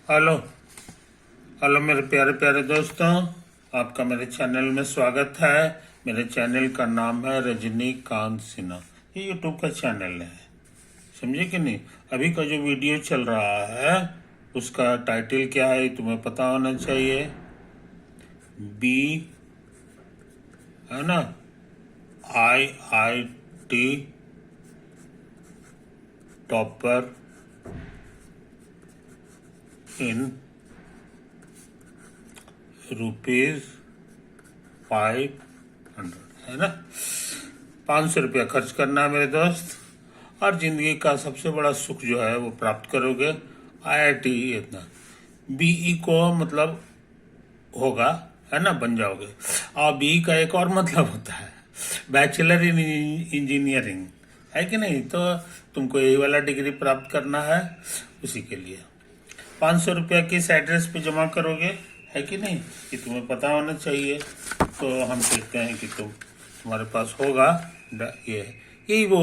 Hello hello मेरे प्यारे प्यारे दोस्तों, आपका मेरे चैनल में स्वागत है। मेरे चैनल का नाम है रजनीकांत सिन्हा। ये यूट्यूब का चैनल है, समझे कि नहीं। अभी का जो वीडियो चल रहा है उसका टाइटल क्या है तुम्हें पता होना चाहिए। बी, है ना, IIT टॉपर इन ₹500, है ना। 500 रुपया खर्च करना है मेरे दोस्त, और जिंदगी का सबसे बड़ा सुख जो है वो प्राप्त करोगे। IIT इतना, BE को मतलब होगा, है ना, बन जाओगे। और BE का एक और मतलब होता है बैचलर इन इंजीनियरिंग, है कि नहीं। तो तुमको यही वाला डिग्री प्राप्त करना है, उसी के लिए 500 रुपया किस एड्रेस पे जमा करोगे, है कि नहीं, कि तुम्हें पता होना चाहिए। तो हम कहते हैं कि तुम्हारे पास होगा यही वो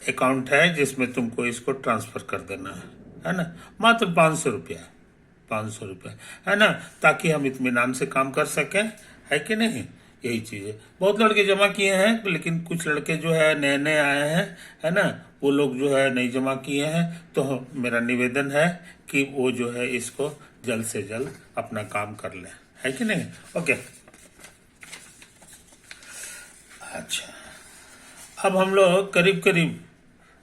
अकाउंट है जिसमें तुमको इसको ट्रांसफर कर देना है ना। मात्र 500 रुपया, 500 रुपया, है ना, ताकि हम इत्मीनान से काम कर सकें, है कि नहीं। यही चीज है। बहुत लड़के जमा किए हैं, लेकिन कुछ लड़के जो है नए नए आए हैं, है ना, वो लोग जो है नहीं जमा किए हैं। तो मेरा निवेदन है कि वो जो है इसको जल्द से जल्द अपना काम कर लें, है कि नहीं। ओके, अच्छा, अब हम लोग करीब करीब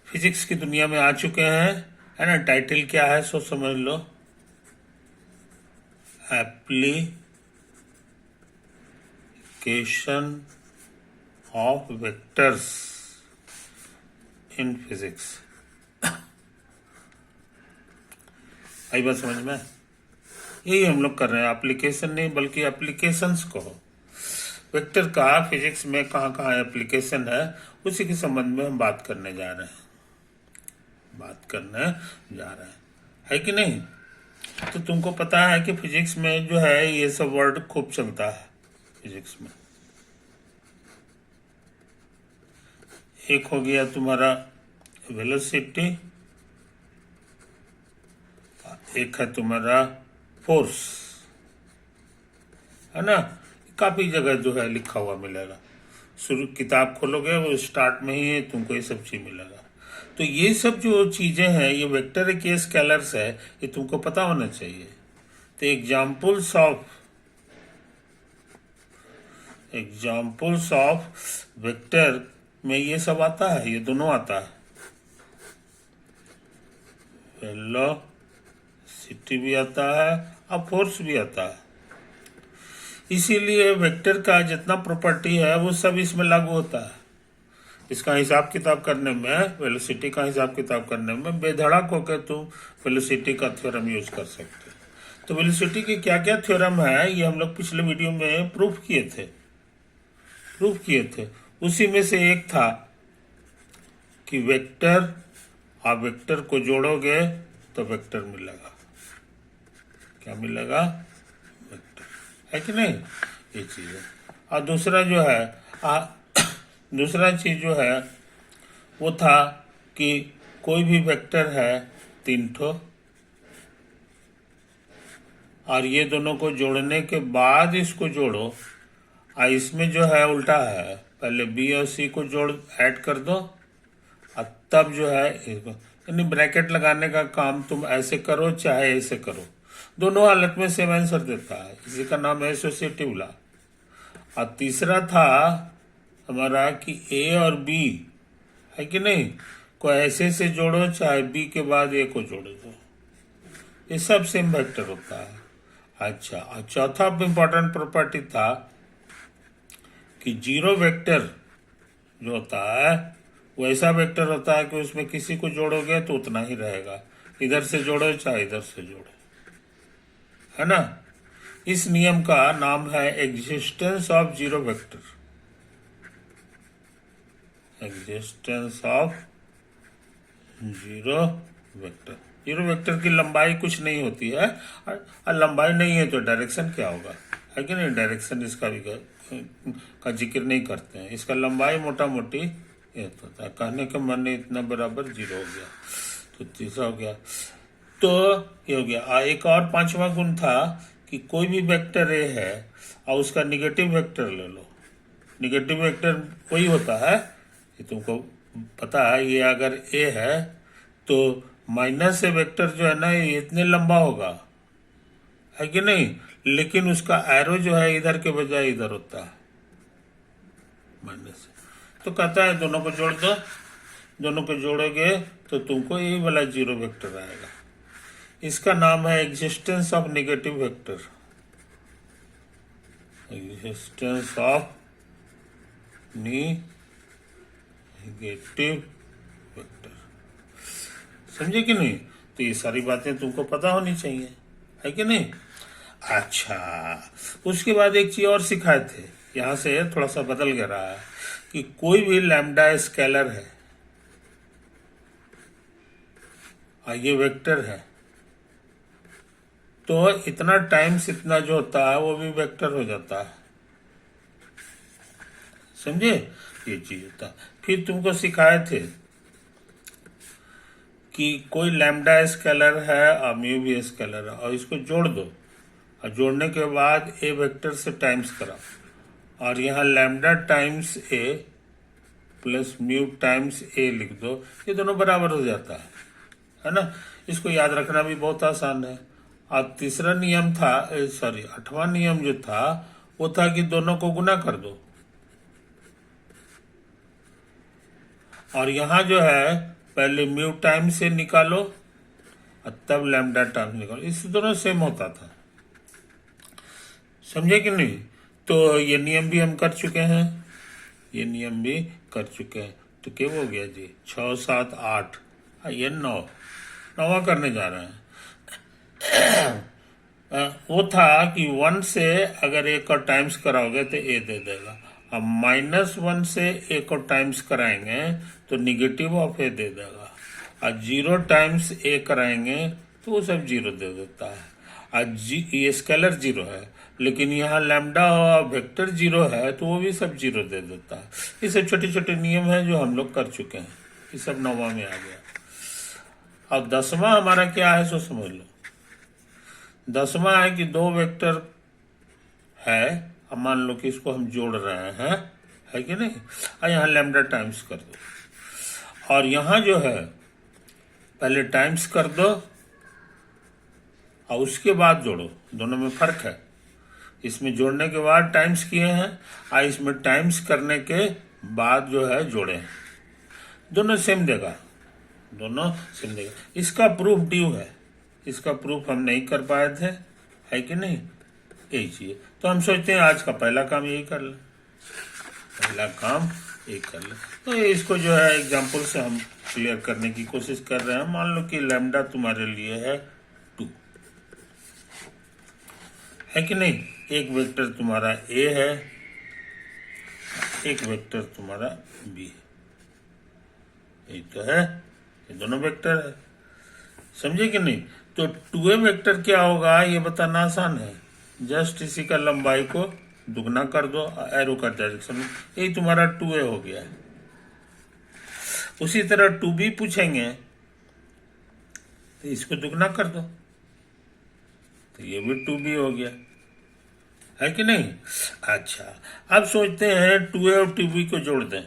फिजिक्स की दुनिया में आ चुके हैं, है ना। टाइटल क्या है सो समझ लो, application of vectors in physics. आई बात समझ में। यही हम लोग कर रहे हैं, एप्लीकेशन नहीं बल्कि एप्लीकेशंस को। वेक्टर का फिजिक्स में कहाँ कहाँ एप्लीकेशन है, उसी के संबंध में हम बात करने जा रहे हैं, है कि नहीं। तो तुमको पता है कि फिजिक्स में जो है ये सब वर्ड खूब चलता है फिजिक्स में। एक हो गया तुम्हारा वेलोसिटी, एक है तुम्हारा फोर्स, है ना। काफी जगह जो है लिखा हुआ मिलेगा, शुरू किताब खोलोगे वो स्टार्ट में ही तुमको ये सब चीज मिलेगा। तो ये सब जो चीजें हैं ये वेक्टर के स्केलर्स है, ये तुमको पता होना चाहिए। तो एग्जाम्पल्स ऑफ वेक्टर में ये सब आता है, ये दोनों आता है। वेलोसिटी भी आता है और फोर्स भी आता है। इसीलिए वेक्टर का जितना प्रॉपर्टी है वो सब इसमें लागू होता है। इसका हिसाब किताब करने में, वेलोसिटी का हिसाब किताब करने में बेधड़क होकर तुम वेलोसिटी का थ्योरम यूज कर सकते हो। तो वेलोसिटी के क्या क्या थ्योरम है ये हम लोग पिछले वीडियो में प्रूफ किए थे। उसी में से एक था कि वेक्टर, आप वेक्टर को जोड़ोगे तो वेक्टर मिलेगा। क्या मिलेगा? वेक्टर, है कि नहीं। ये चीज है। और दूसरा जो है दूसरा चीज जो है वो था कि कोई भी वेक्टर है 3 और ये दोनों को जोड़ने के बाद इसको जोड़ो। और इसमें जो है उल्टा है, पहले बी और सी को जोड़ ऐड कर दो और तब जो है इसको, यानी ब्रैकेट लगाने का काम तुम ऐसे करो चाहे ऐसे करो, दोनों हालत में सेम आंसर देता है। इसी का नाम है एसोसिएटिव लॉ। और तीसरा था हमारा कि ए और बी, है कि नहीं, को ऐसे से जोड़ो चाहे बी के बाद ए को जोड़ दो, ये सब सेम वेक्टर होता है। अच्छा, और चौथा इंपॉर्टेंट प्रॉपर्टी था कि जीरो वेक्टर जो होता है वो ऐसा वेक्टर होता है कि उसमें किसी को जोड़ोगे तो उतना ही रहेगा, इधर से जोड़ो चाहे इधर से जोड़ो, है ना। इस नियम का नाम है existence of zero vector. Existence of zero vector. Zero vector की लंबाई कुछ नहीं होती है, और लंबाई नहीं है तो डायरेक्शन क्या होगा, है कि नहीं। डायरेक्शन इसका भी का जिक्र नहीं करते हैं। इसका लंबाई मोटा मोटी ये होता है। कहने का मन इतना बराबर जीरो हो गया, तो तीसरा हो गया। तो ये हो गया। एक और पांचवा गुण था कि कोई भी वेक्टर ए है और उसका निगेटिव वेक्टर ले लो। निगेटिव वेक्टर वही होता है, ये तुमको पता है। ये अगर ए है तो माइनस से वेक्टर जो है ना ये इतने लंबा होगा, है कि नहीं, लेकिन उसका एरो जो है इधर के बजाय इधर होता है, माइनस। तो कहता है दोनों को जोड़ दो, दोनों को जोड़ोगे तो तुमको यही वाला जीरो वेक्टर आएगा। इसका नाम है existence of negative vector. Existence of negative vector, समझे कि नहीं। तो ये सारी बातें तुमको पता होनी चाहिए, है कि नहीं। अच्छा, उसके बाद एक चीज और सिखाए थे, यहां से थोड़ा सा बदल गया रहा है कि कोई भी लैम्डा स्केलर है और ये वेक्टर है, तो इतना टाइम्स इतना जो होता है वो भी वेक्टर हो जाता है, समझे। ये चीज होता है। फिर तुमको सिखाए थे कि कोई लैम्डा स्केलर है और म्यू भी स्केलर है और इसको जोड़ दो और जोड़ने के बाद ए वेक्टर से टाइम्स कराओ और यहाँ लैम्डा टाइम्स ए प्लस म्यू टाइम्स ए लिख दो, ये दोनों बराबर हो जाता है ना। इसको याद रखना भी बहुत आसान है। और तीसरा नियम था, सॉरी 8वां नियम जो था वो था कि दोनों को गुना कर दो और यहाँ जो है पहले म्यू टाइम्स से निकालो और तब लैम्डा टाइम्स निकालो, इससे दोनों सेम होता था, समझे कि नहीं। तो ये नियम भी हम कर चुके हैं, ये नियम भी कर चुके हैं। तो क्या हो गया जी, 6 7 8, ये 9वां करने जा रहे हैं। वो था कि 1 से अगर ए को टाइम्स कराओगे तो ए दे देगा, अब -1 से ए को टाइम्स कराएंगे तो निगेटिव ऑफ ए दे देगा, और 0 टाइम्स ए कराएंगे तो वो सब 0 दे देता है। और ये स्केलर 0 है, लेकिन यहाँ लैम्डा और वेक्टर 0 है तो वो भी सब 0 दे देता है। ये सब छोटे छोटे नियम है जो हम लोग कर चुके हैं, ये सब 9वां में आ गया। अब 10वां हमारा क्या है सो समझ लो। 10वां है कि दो वेक्टर है, अब मान लो कि इसको हम जोड़ रहे हैं, है कि नहीं, और यहाँ लैम्डा टाइम्स कर दो और यहाँ जो है पहले टाइम्स कर दो और उसके बाद जोड़ो, दोनों में फर्क है। इसमें जोड़ने के बाद टाइम्स किए हैं और इसमें टाइम्स करने के बाद जो है जोड़े हैं, दोनों सेम देगा, दोनों सेम देगा। इसका प्रूफ ड्यू है, इसका प्रूफ हम नहीं कर पाए थे, है कि नहीं, यही चाहिए। तो हम सोचते हैं आज का पहला काम यही कर ले, पहला काम यही कर ले। तो इसको जो है एग्जाम्पल से हम क्लियर करने की कोशिश कर रहे हैं। मान लो कि लैम्डा तुम्हारे लिए है 2, है कि नहीं। एक वेक्टर तुम्हारा ए है, एक वेक्टर तुम्हारा बी है, यही तो है, ये दोनों वेक्टर है, समझे कि नहीं। तो 2a वेक्टर क्या होगा ये बताना आसान है, जस्ट इसी का लंबाई को दुगना कर दो, एरो का डायरेक्शन, यही तुम्हारा 2a हो गया। उसी तरह 2b पूछेंगे तो इसको दुगना कर दो, तो ये भी 2b हो गया, है कि नहीं। अच्छा, अब सोचते हैं 2a और 2b को जोड़ दें,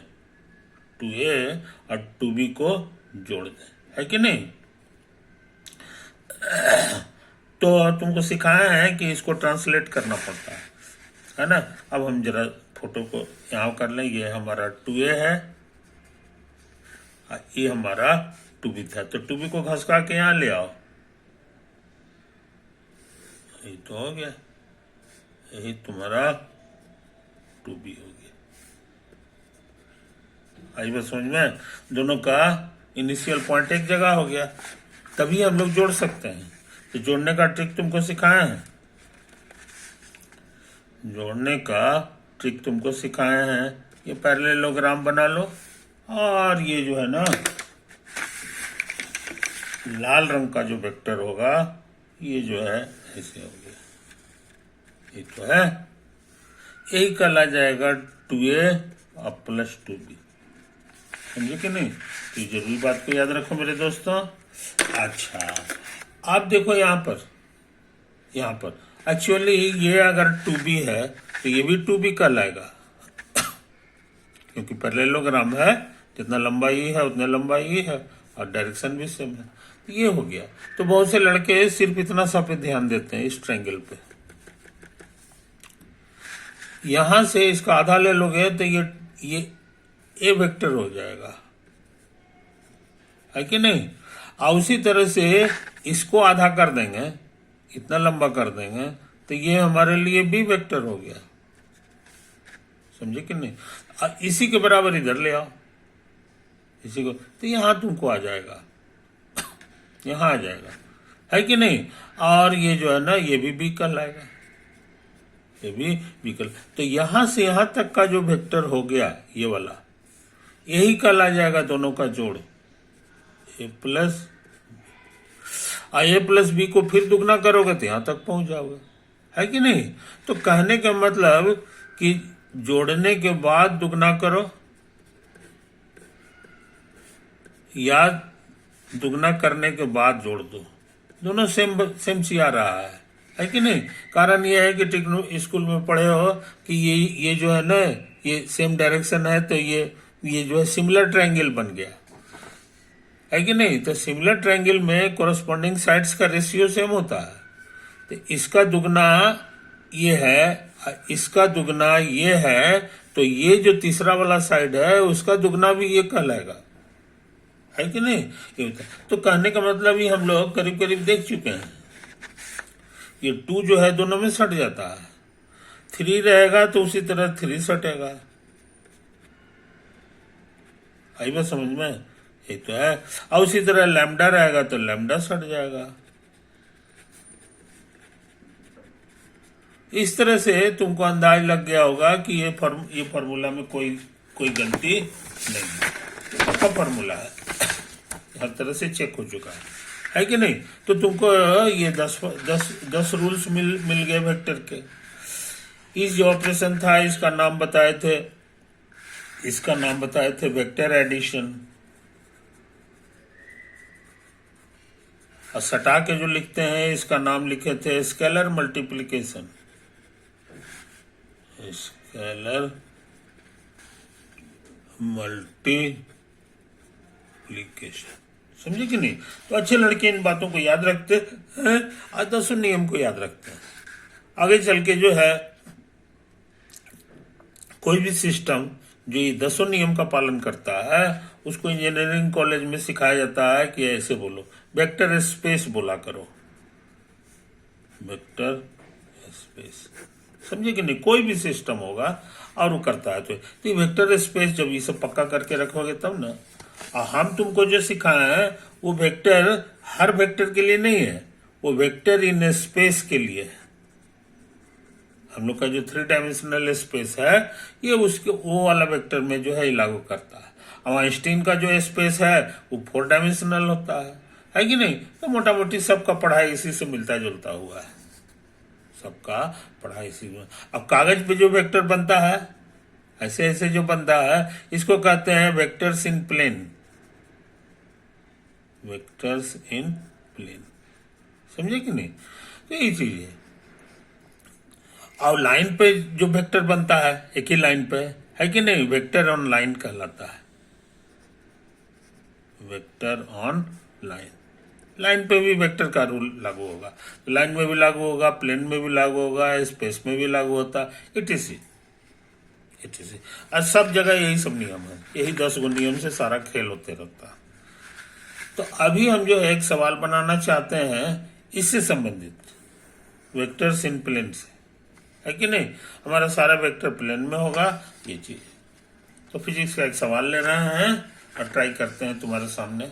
2a और 2b को जोड़ दें, है कि नहीं। तो तुमको सिखाया है कि इसको ट्रांसलेट करना पड़ता है ना। अब हम जरा फोटो को यहाँ कर लें, ये हमारा 2a है, ये हमारा 2b था, तो 2b को घसका के यहाँ ले आओ, यही तो हो गया, यही तुम्हारा 2b हो गया। आई बात समझ में, दोनों का इनिशियल पॉइंट एक जगह हो गया, तभी हम लोग जोड़ सकते हैं। तो जोड़ने का ट्रिक तुमको सिखाए हैं, जोड़ने का ट्रिक तुमको सिखाए हैं। ये पैरेललोग्राम बना लो और ये जो है ना लाल रंग का जो वेक्टर होगा ये जो है ऐसे हो गया, ये तो है, यही कहला जाएगा 2a और प्लस 2b, समझे कि नहीं। तो जरूरी बात को याद रखो मेरे दोस्तों। अच्छा, आप देखो यहाँ पर एक्चुअली ये अगर 2b है तो ये भी 2b कहलाएगा, क्योंकि पैरेललोग्राम है, जितना लंबाई है उतने लंबाई है और डायरेक्शन भी सेम है। तो ये हो गया। तो बहुत से लड़के सिर्फ इतना सा पे ध्यान देते हैं, इस ट्रायंगल पे। यहां से इसका आधा ले लोगे तो ये ए वेक्टर हो जाएगा, है कि नहीं। और उसी तरह से इसको आधा कर देंगे, इतना लंबा कर देंगे तो ये हमारे लिए बी वेक्टर हो गया, समझे कि नहीं। इसी के बराबर इधर ले आओ, इसी को, तो यहां तुमको आ जाएगा, यहां आ जाएगा, है कि नहीं। और ये जो है ना, ये भी बी कहलाएगा, ये भी विकल्प। तो यहां से यहां तक का जो वेक्टर हो गया ये वाला, यही कहला जाएगा दोनों का जोड़, ए प्लस बी को फिर दुगना करोगे तो यहां तक पहुंच जाओगे, है कि नहीं। तो कहने का मतलब कि जोड़ने के बाद दुगना करो या दुगना करने के बाद जोड़ दो, दोनों सेम सी आ रहा है कि नहीं। कारण ये है कि स्कूल में पढ़े हो कि ये जो है ना, ये सेम डायरेक्शन है, तो ये जो है सिमिलर ट्रायंगल बन गया, है कि नहीं। तो सिमिलर ट्रायंगल में कोरस्पॉन्डिंग साइड्स का रेशियो सेम होता है। तो इसका दुगना ये है, इसका दुगना ये है, तो ये जो तीसरा वाला साइड है उसका दुगना भी ये कहलाएगा, है कि नहीं। ये तो कहने का मतलब ही हम लोग करीब करीब देख चुके हैं। ये 2 जो है दोनों में सट जाता है, 3 रहेगा तो उसी तरह 3 सटेगा, आई बात समझ में। ये तो है। और उसी तरह लैम्डा रहेगा तो लैम्डा सट जाएगा। इस तरह से तुमको अंदाज लग गया होगा कि ये फार्मूला में कोई गलती नहीं है, अच्छा फार्मूला है, हर तरह से चेक हो चुका है कि नहीं। तो तुमको ये 10 रूल्स मिल गए वेक्टर के। इस जो ऑपरेशन था इसका नाम बताए थे वेक्टर एडिशन। और सटा के जो लिखते हैं इसका नाम लिखे थे स्केलर मल्टीप्लिकेशन, स्केलर मल्टीप्लिकेशन, समझे कि नहीं। तो अच्छे लड़के इन बातों को याद रखते हैं और 10 नियम को याद रखते हैं। आगे चल के जो है कोई भी सिस्टम जो ये 10 नियम का पालन करता है उसको इंजीनियरिंग कॉलेज में सिखाया जाता है कि ऐसे बोलो, वेक्टर स्पेस बोला करो, वेक्टर स्पेस, समझे कि नहीं। कोई भी सिस्टम होगा और वो करता है तो ये वेक्टर स्पेस जब ये सब पक्का करके रखोगे तब ना। और हम तुमको जो सिखाए हैं वो वेक्टर हर वेक्टर के लिए नहीं है, वो वेक्टर इन स्पेस के लिए है। हम लोग का जो 3 डायमेंशनल स्पेस है ये उसके वो वाला वेक्टर में जो है लागू करता है। और आइंस्टीन का जो स्पेस है वो 4 डायमेंशनल होता है कि नहीं। तो मोटा मोटी सबका पढ़ाई इसी से मिलता जुलता हुआ है, सबका पढ़ाई इसी में। अब कागज पे जो वेक्टर बनता है ऐसे ऐसे जो बनता है इसको कहते हैं vectors in plane, vectors in plane, समझे कि नहीं। तो यही चीज है। और लाइन पे जो वेक्टर बनता है एक ही लाइन पे, है कि नहीं, वेक्टर ऑन लाइन कहलाता है, वेक्टर ऑन लाइन। लाइन पे भी वेक्टर का रूल लागू होगा, तो लाइन में भी लागू होगा, प्लेन में भी लागू होगा, स्पेस में भी लागू होता है, इटीसी। और सब जगह यही सब नियम है, यही 10 गो नियम से सारा खेल होते रहता है। तो अभी हम जो है एक सवाल बनाना चाहते हैं इससे संबंधित, वेक्टर्स इन प्लेन से, है कि नहीं। हमारा सारा वेक्टर प्लेन में होगा ये चीज। तो फिजिक्स का एक सवाल ले रहे हैं और ट्राई करते हैं तुम्हारे सामने।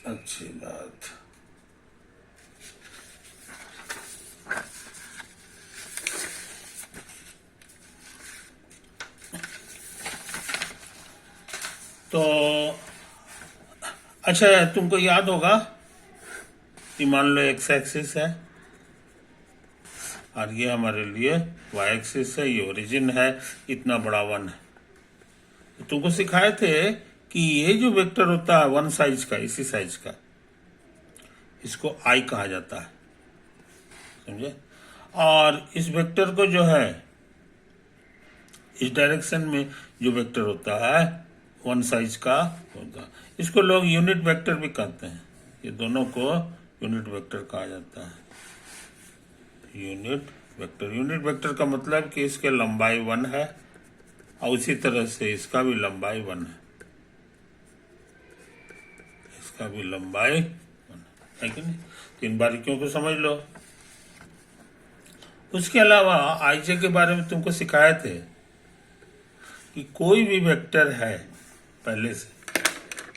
अच्छी बात। तो अच्छा, तुमको याद होगा कि मान लो एक्स एक्सिस है और ये हमारे लिए वाई एक्सिस है, ये ओरिजिन है, इतना बड़ा वन है। तो तुमको सिखाए थे कि ये जो वेक्टर होता है वन साइज का, इसी साइज का, इसको आई कहा जाता है, समझे। और इस वेक्टर को जो है इस डायरेक्शन में जो वेक्टर होता है वन साइज का होता है, इसको लोग यूनिट वेक्टर भी कहते हैं। ये दोनों को यूनिट वेक्टर कहा जाता है। यूनिट वेक्टर, यूनिट वेक्टर का मतलब कि इसके लंबाई वन है और उसी तरह से इसका भी लंबाई वन है, इसका भी लंबाई वन है कि नहीं। तो इन बारीकियों को समझ लो। उसके अलावा आईजे के बारे में तुमको सिखाए थे कि कोई भी वेक्टर है पहले से,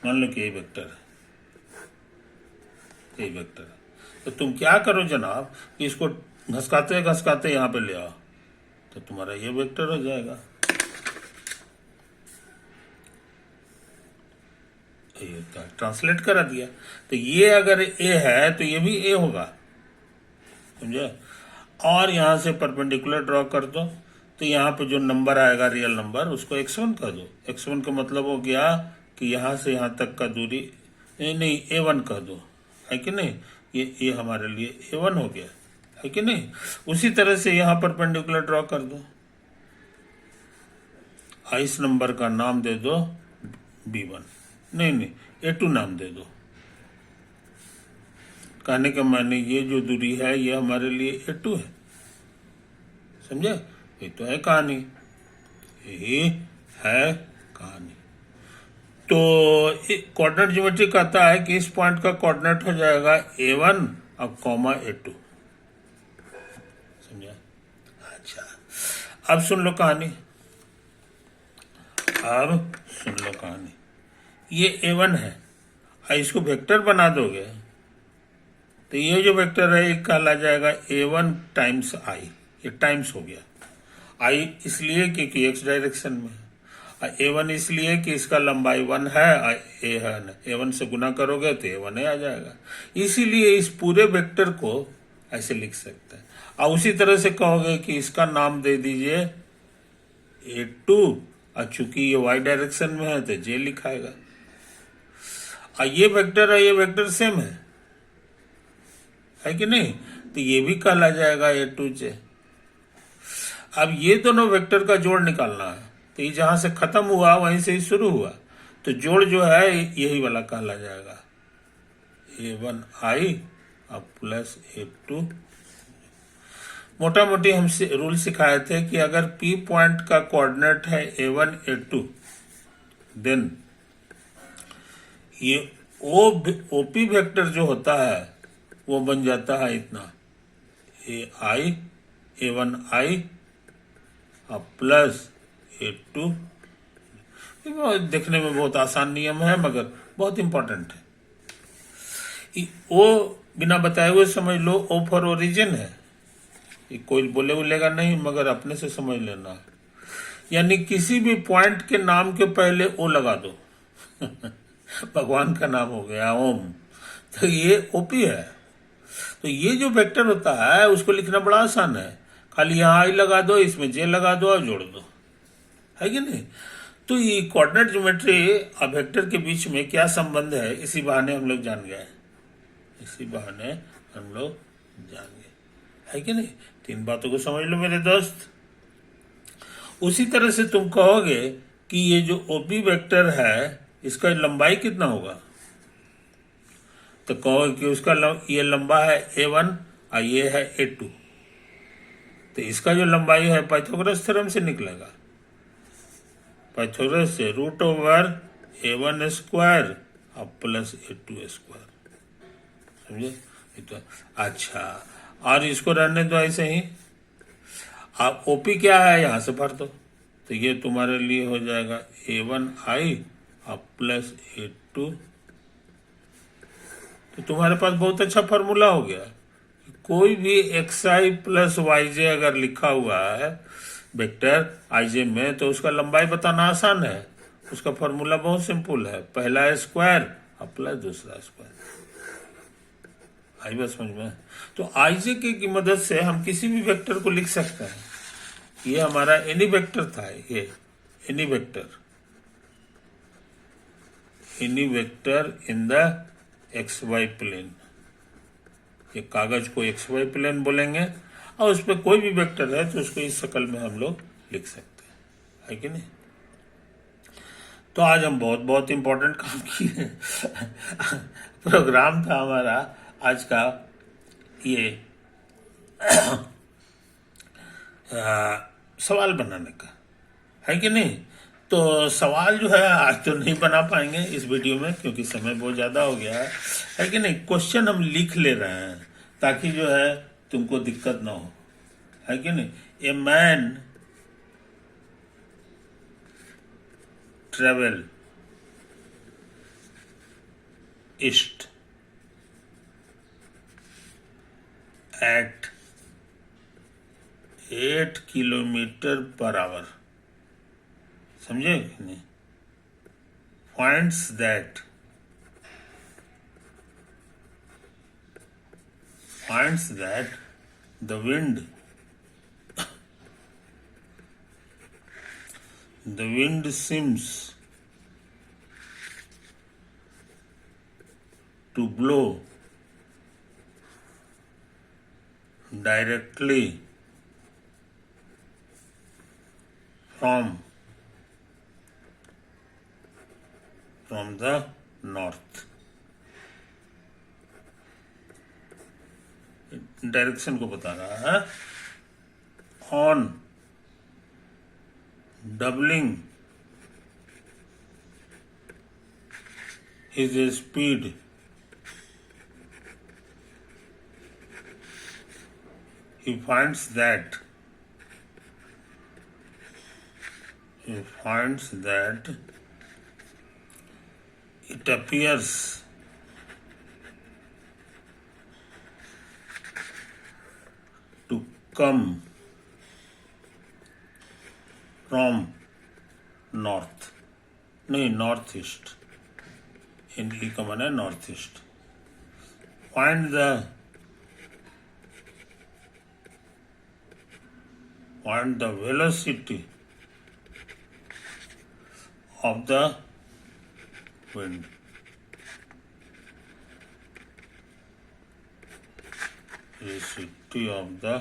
मान लो कि ये वेक्टर है, ये वेक्टर है, तो तुम क्या करो जनाब कि इसको घसकाते घसकाते यहाँ पे ले आओ तो तुम्हारा ये वेक्टर हो जाएगा। ये होता है, ट्रांसलेट करा दिया। तो ये अगर ए है तो ये भी ए होगा, समझे। और यहाँ से परपेंडिकुलर ड्रॉ कर दो तो यहाँ पे जो नंबर आएगा रियल नंबर उसको x1 कह दो। x1 का मतलब हो गया कि यहाँ से यहाँ तक का दूरी, नहीं a1 कह दो, है कि नहीं। ये हमारे लिए a1 हो गया, है कि नहीं। उसी तरह से यहाँ परपेंडिकुलर ड्रॉ कर दो, इस नंबर का नाम दे दो b1, नहीं a2 नाम दे दो। कहने का माने ये जो दूरी है ये हमारे लिए a2 है, समझे। ये तो है कहानी, यही है कहानी। तो कोऑर्डिनेट ज्योमेट्री कहता है कि इस पॉइंट का कोऑर्डिनेट हो जाएगा a1 और कॉमा a2, समझा। अच्छा, अब सुन लो कहानी, अब सुन लो कहानी। ये a1 है और इसको वेक्टर बना दोगे तो ये जो वेक्टर है ये कहला जाएगा a1 टाइम्स i। ये टाइम्स हो गया, i इसलिए क्योंकि x डायरेक्शन में है, a1 इसलिए कि इसका लंबाई 1 है और a है, a1 से गुना करोगे तो a1 आ जाएगा। इसीलिए इस पूरे वेक्टर को ऐसे लिख सकते हैं। और उसी तरह से कहोगे कि इसका नाम दे दीजिए a2 और चूंकि ये y डायरेक्शन में है तो j लिखाएगा। और ये वेक्टर है, ये वेक्टर सेम है कि नहीं, तो ये भी कहला जाएगा a2j। अब ये दोनों वेक्टर का जोड़ निकालना है, तो ये जहां से खत्म हुआ वहीं से ही शुरू हुआ, तो जोड़ जो है यही वाला कहला जाएगा a1i अब प्लस a2। मोटा मोटी हम रूल सिखाए थे कि अगर P पॉइंट का कोऑर्डिनेट है a1 a2 देन ये OP वेक्टर जो होता है वो बन जाता है इतना a1i अब प्लस a2। देखने में बहुत आसान नियम है मगर बहुत इंपॉर्टेंट है। ओ बिना बताए हुए समझ लो, ओ फॉर ओरिजिन है। ये कोई बोलेगा नहीं मगर अपने से समझ लेना, यानी किसी भी पॉइंट के नाम के पहले ओ लगा दो भगवान का नाम हो गया ओम, तो ये ओपी है। तो ये जो वेक्टर होता है उसको लिखना बड़ा आसान है, खाली यहाँ आई लगा दो, इसमें जे लगा दो और जोड़ दो, है कि नहीं। तो ये कोऑर्डिनेट ज्योमेट्री और वेक्टर के बीच में क्या संबंध है इसी बहाने हम लोग जान गए, इसी बहाने हम लोग जान गए, है कि नहीं। तीन बातों को समझ लो मेरे दोस्त। उसी तरह से तुम कहोगे कि ये जो ओपी वेक्टर है इसका लंबाई कितना होगा, तो कहोगे कि उसका ये लंबा है a1 और ये है a2, तो इसका जो लंबाई है पाइथागोरस थ्योरम से निकलेगा, पाइथागोरस से रूट ओवर a1 स्क्वायर और प्लस a2 स्क्वायर, समझे। तो अच्छा, और इसको रहने दो ऐसे ही। अब ओपी क्या है यहां से भर दो, तो ये तुम्हारे लिए हो जाएगा a1i और प्लस a2। तो तुम्हारे पास बहुत अच्छा फॉर्मूला हो गया। कोई भी xi प्लस yj अगर लिखा हुआ है वेक्टर ij में तो उसका लंबाई बताना आसान है। उसका फॉर्मूला बहुत सिंपल है, पहला स्क्वायर अप्लाई दूसरा स्क्वायर। आई बात समझ में? तो आईजेके की मदद से हम किसी भी वेक्टर को लिख सकते हैं। ये हमारा एनी वेक्टर था, ये any vector in the X Y plane. ये कागज को एक्स वाई प्लेन बोलेंगे और उस पर कोई भी वेक्टर है तो उसको इस शक्ल में हम लोग लिख सकते हैं, है कि नहीं? तो आज हम बहुत बहुत इंपॉर्टेंट काम किए। प्रोग्राम था हमारा आज का ये सवाल बनाने का, है कि नहीं? तो सवाल जो है आज तो नहीं बना पाएंगे इस वीडियो में क्योंकि समय बहुत ज़्यादा हो गया है कि नहीं? क्वेश्चन हम लिख ले रहे हैं ताकि जो है तुमको दिक्कत ना हो, है कि नहीं? A man travel east eight 8 kilometre per hour. समझे कि नहीं? finds that the wind seems to blow directly from the north। Direction को बता रहा है। On doubling his speed he finds that it appears to come from north, नहीं north east, Hindi का मन है north east. Find the velocity of the wind। velocity of the,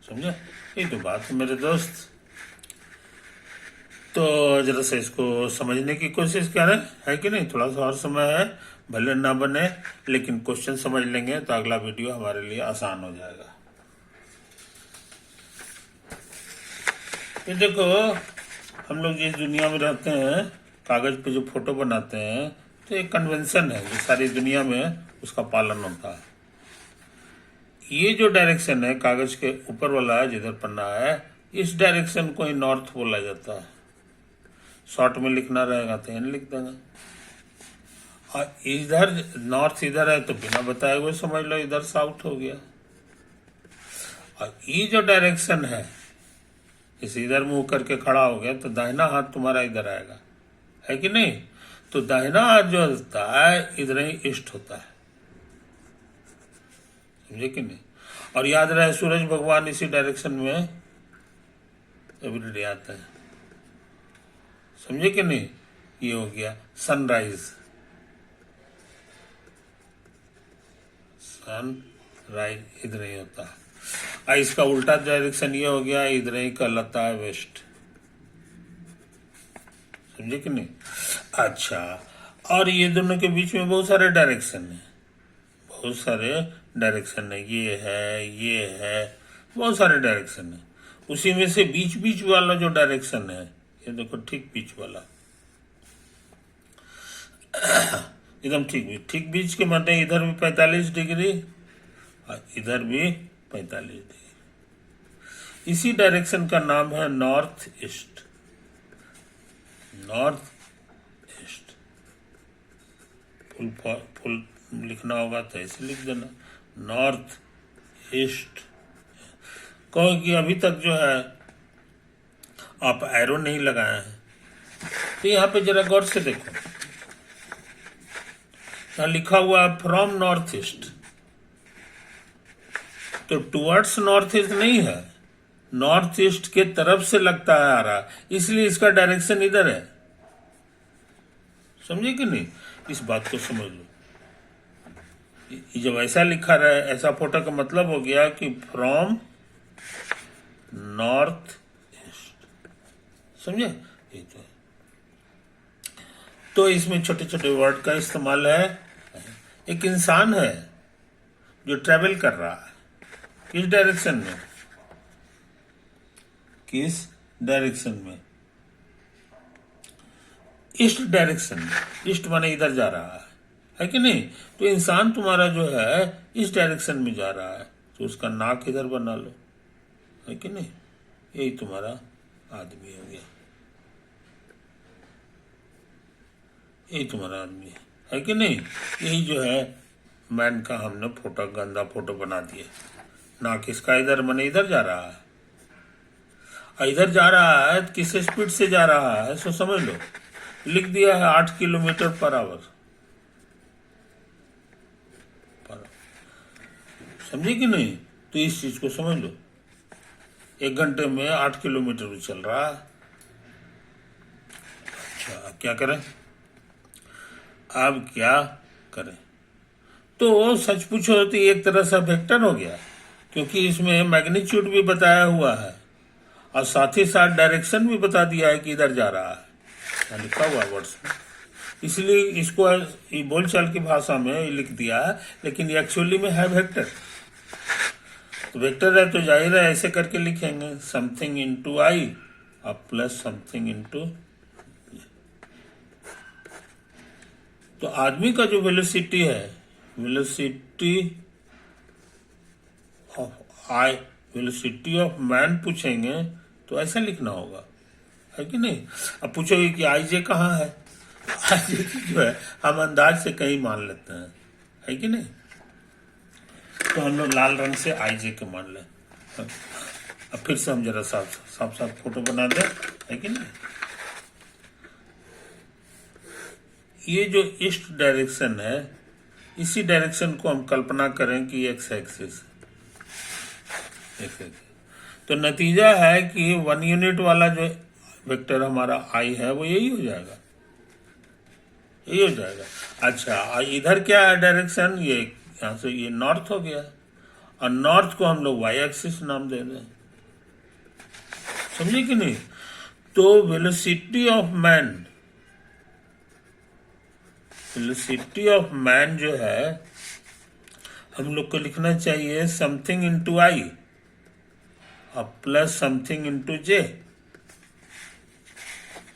समझे? ये तो बात है मेरे दोस्त। तो जरा से इसको समझने की कोशिश करें, है कि नहीं? थोड़ा सा और समय है, भले ना बने लेकिन क्वेश्चन समझ लेंगे तो अगला वीडियो हमारे लिए आसान हो जाएगा। ये देखो, हम लोग जिस दुनिया में रहते हैं, कागज पे जो फोटो बनाते हैं तो एक कन्वेंशन है जो सारी दुनिया में उसका पालन होता है। ये जो डायरेक्शन है कागज के ऊपर वाला जिधर पन्ना है, इस डायरेक्शन को ही नॉर्थ बोला जाता है। शॉर्ट में लिखना रहेगा तो एन लिख देगा, और इधर नॉर्थ इधर है तो बिना बताए हुए समझ लो इधर साउथ हो गया। और ये जो डायरेक्शन है, इस इधर मुंह करके खड़ा हो गया तो दाहिना हाथ तुम्हारा इधर आएगा, है कि नहीं? तो दाहिना हाथ जो होता है इधर ही ईस्ट होता है, समझे कि नहीं? और याद रहे सूरज भगवान इसी डायरेक्शन में एवरीडे आता है, समझे कि नहीं? ये हो गया सनराइज, इधर ही होता है। और इसका उल्टा डायरेक्शन ये हो गया, इधर ही कहलाता है वेस्ट, समझे कि नहीं? अच्छा, और ये दोनों के बीच में बहुत सारे डायरेक्शन है, ये है, बहुत सारे डायरेक्शन है। उसी में से बीच बीच वाला जो डायरेक्शन है, ये देखो ठीक बीच वाला, एकदम ठीक बीच के मतलब इधर भी 45 डिग्री और इधर भी 45 डिग्री। इसी डायरेक्शन का नाम है नॉर्थ ईस्ट। फुल लिखना होगा तो ऐसे लिख देना, नॉर्थ ईस्ट। कहो कि अभी तक जो है आप एरो नहीं लगाए हैं, तो यहाँ पे जरा गौर से देखो, यहाँ लिखा हुआ है फ्रॉम नॉर्थ ईस्ट, तो टुवर्ड्स नॉर्थ ईस्ट नहीं है, नॉर्थ ईस्ट के तरफ से लगता है आ रहा, इसलिए इसका डायरेक्शन इधर है। समझे कि नहीं? इस बात को समझ लो। जब ऐसा लिखा रहा है, ऐसा फोटो का मतलब हो गया कि फ्रॉम नॉर्थ ईस्ट। समझे? ये तो इसमें छोटे छोटे वर्ड का इस्तेमाल है। एक इंसान है जो ट्रेवल कर रहा है, किस डायरेक्शन में? किस डायरेक्शन में? ईस्ट डायरेक्शन में। ईस्ट माने इधर जा रहा है कि नहीं? तो इंसान तुम्हारा जो है इस डायरेक्शन में जा रहा है, तो उसका नाक इधर बना लो, है कि नहीं? यही तुम्हारा आदमी हो गया, यही तुम्हारा आदमी है कि नहीं? यही जो है मैन का हमने फोटो, गंदा फोटो बना दिया। नाक इसका इधर माने इधर जा रहा है, इधर जा रहा है, किस स्पीड से जा रहा है सो समझ लो। लिख दिया है 8 किलोमीटर पर आवर। समझे कि नहीं? तो इस चीज को समझ लो, 1 घंटे में 8 किलोमीटर चल रहा है। अच्छा, अब क्या करें? अब क्या करें? तो सच पूछो तो एक तरह से वेक्टर हो गया, क्योंकि इसमें मैग्नीट्यूड भी बताया हुआ है और साथ ही साथ डायरेक्शन भी बता दिया है कि इधर जा रहा है, लिखा हुआ वर्ड्स में। इसलिए इसको बोलचाल की भाषा में लिख दिया है, लेकिन ये एक्चुअली में है वेक्टर। तो वेक्टर है तो जाहिर है ऐसे करके लिखेंगे, समथिंग इंटू आई और प्लस समथिंग इंटू। तो आदमी का जो वेलोसिटी है, velocity of I, velocity of man पूछेंगे तो ऐसा लिखना होगा, है कि नहीं? अब पूछोगे कि आई जे कहाँ है? आई जे जो है हम अंदाज से कहीं मान लेते हैं, है कि नहीं? तो हम लोग लाल रंग से आई जे के मान लें। अब फिर से हम जरा साफ फोटो बना दें, है कि नहीं? ये जो ईस्ट डायरेक्शन है, इसी डायरेक्शन को हम कल्पना करें कि एक्स एक्सिस। तो नतीजा है कि 1 यूनिट वाला जो वेक्टर हमारा आई है वो यही हो जाएगा, यही हो जाएगा। अच्छा, इधर क्या है डायरेक्शन? ये यहाँ से ये नॉर्थ हो गया, और नॉर्थ को हम लोग वाई एक्सिस नाम दे दें। समझे कि नहीं? तो velocity of man, velocity of man जो है हम लोग को लिखना चाहिए समथिंग इंटू आई और प्लस समथिंग इंटू जे।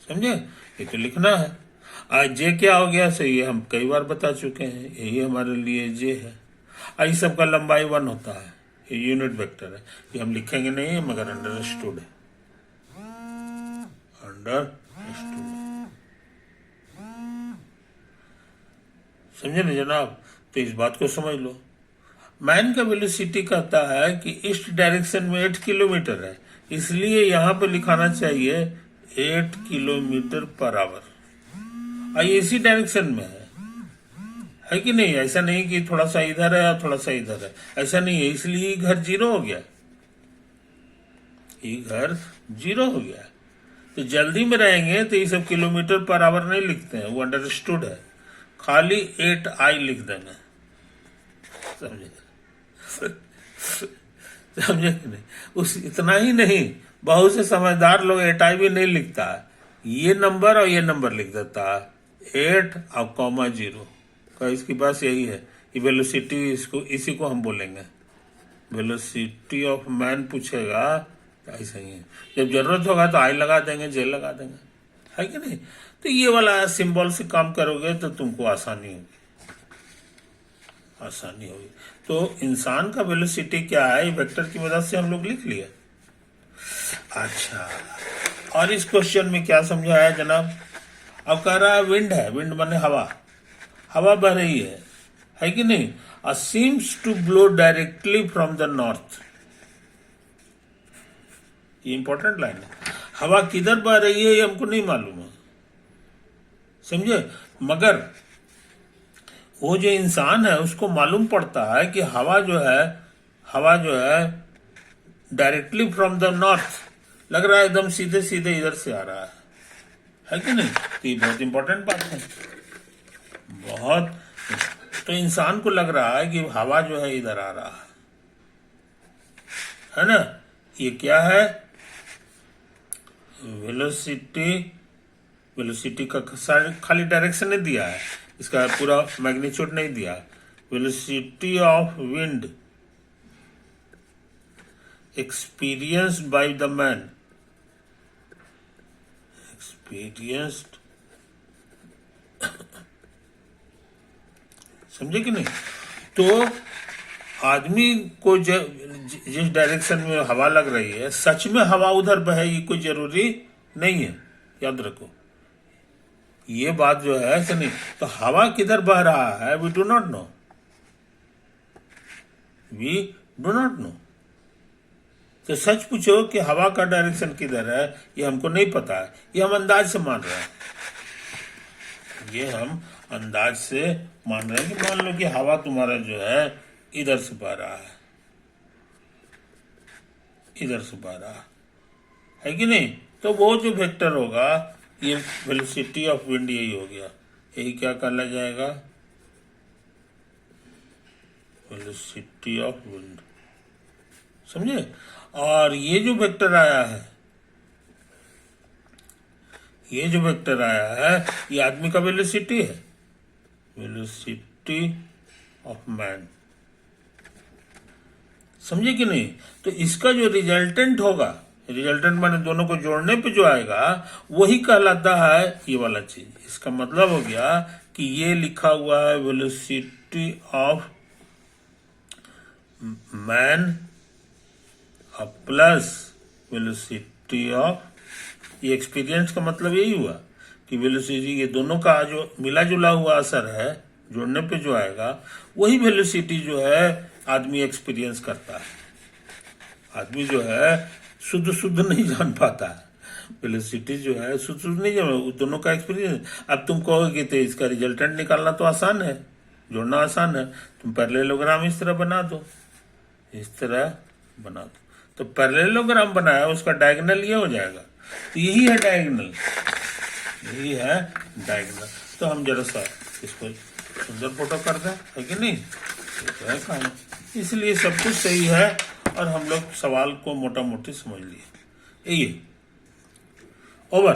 समझे? ये तो लिखना है। आज जे क्या हो गया? सही है, हम कई बार बता चुके हैं, यही हमारे लिए जे है। आई सबका लंबाई 1 होता है, ये यूनिट वेक्टर है, ये हम लिखेंगे नहीं मगर अंडरस्टूड है, अंडरस्टूड। समझे ना जनाब? तो इस बात को समझ लो। मैन का वेलोसिटी कहता है कि ईस्ट डायरेक्शन में 8 किलोमीटर है, इसलिए यहां पे लिखाना चाहिए 8 किलोमीटर पर आवर। और ये इसी डायरेक्शन में है कि नहीं? ऐसा नहीं कि थोड़ा सा इधर है और थोड़ा सा इधर है, ऐसा नहीं है। इसलिए घर 0 हो गया, ये घर 0 हो गया। तो जल्दी में रहेंगे तो ये सब किलोमीटर पर आवर नहीं लिखते हैं, वो अंडरस्टूड है, खाली 8 आई लिख देना। समझे? समझे कि नहीं? उस इतना ही नहीं, बहुत से समझदार लोग 8 आई भी नहीं लिखता है, ये नंबर और ये नंबर लिख देता है, 8 और कॉमा 0 का। इसकी बात यही है कि वेलोसिटी, इसको इसी को हम बोलेंगे वेलोसिटी ऑफ मैन। पूछेगा तो ऐसा ही है, जब जरूरत होगा तो आई लगा देंगे, जे लगा देंगे, है कि नहीं? तो ये वाला सिंबल से काम करोगे तो तुमको आसानी होगी, आसानी होगी। तो इंसान का वेलोसिटी क्या है, वेक्टर की मदद से हम लोग लिख लिया। अच्छा, और इस क्वेश्चन में क्या समझा है जनाब? अब कह रहा है विंड है, विंड माने हवा, हवा बह रही है कि नहीं? Seems to blow directly from the north. ये इंपॉर्टेंट लाइन है। हवा किधर बह रही है ये हमको नहीं मालूम है, समझे? मगर वो जो इंसान है उसको मालूम पड़ता है कि हवा जो है डायरेक्टली फ्रॉम द नॉर्थ लग रहा है, एकदम सीधे सीधे इधर से आ रहा है कि नहीं? तो ये बहुत इंपॉर्टेंट बात है, बहुत। तो इंसान को लग रहा है कि हवा जो है इधर आ रहा है ना? ये क्या है? वेलोसिटी। वेलोसिटी का खाली डायरेक्शन नहीं दिया है, इसका पूरा मैग्नीट्यूड नहीं दिया है। Velocity of wind experienced by the man, experienced समझे कि नहीं? तो आदमी को जिस डायरेक्शन में हवा लग रही है, सच में हवा उधर बहे ये कोई जरूरी नहीं है, याद रखो ये बात जो है ऐसे नहीं। तो हवा किधर बह रहा है we do not know, we do not know. तो सच पूछो कि हवा का डायरेक्शन किधर है, ये हमको नहीं पता है, ये हम अंदाज से मान रहे हैं। ये हम अंदाज से मान रहे हैं कि मान लो कि हवा तुम्हारा जो है इधर से बह रहा है, इधर से बह रहा है कि नहीं? तो वो जो वेक्टर होगा, ये वेलोसिटी ऑफ विंड यही हो गया, यही क्या कहला जाएगा? वेलोसिटी ऑफ विंड, समझे? और ये जो वेक्टर आया है, ये जो वेक्टर आया है, ये आदमी का वेलोसिटी है, वेलोसिटी ऑफ मैन, समझे कि नहीं? तो इसका जो रिजल्टेंट होगा, रिजल्टेंट माने दोनों को जोड़ने पे जो आएगा वही कहलाता है ये वाला चीज। इसका मतलब हो गया कि ये लिखा हुआ है velocity of man plus velocity of, ये एक्सपीरियंस का मतलब यही हुआ कि वेलोसिटी, ये दोनों का जो मिला जुला हुआ असर है, जोड़ने पे जो आएगा वही वेलोसिटी जो है आदमी एक्सपीरियंस करता है। आदमी जो है शुद्ध शुद्ध नहीं जान पाता है, वेलोसिटी जो है शुद्ध शुद्ध नहीं जान, दोनों का एक्सपीरियंस। अब तुम कहोगे तो इसका रिजल्टेंट निकालना तो आसान है, जोड़ना आसान है, तुम पैरेललोग्राम इस तरह बना दो, इस तरह बना दो। तो पैरेललोग्राम बनाया, उसका डायगोनल ये हो जाएगा, तो यही है डायगोनल, यही है डायगोनल। तो हम जरा सा इसको सुंदर फोटो कर दें, है कि नहीं? तो है काम, इसलिए सब कुछ सही है और हम लोग सवाल को मोटा मोटी समझ लिए। ये ओवर।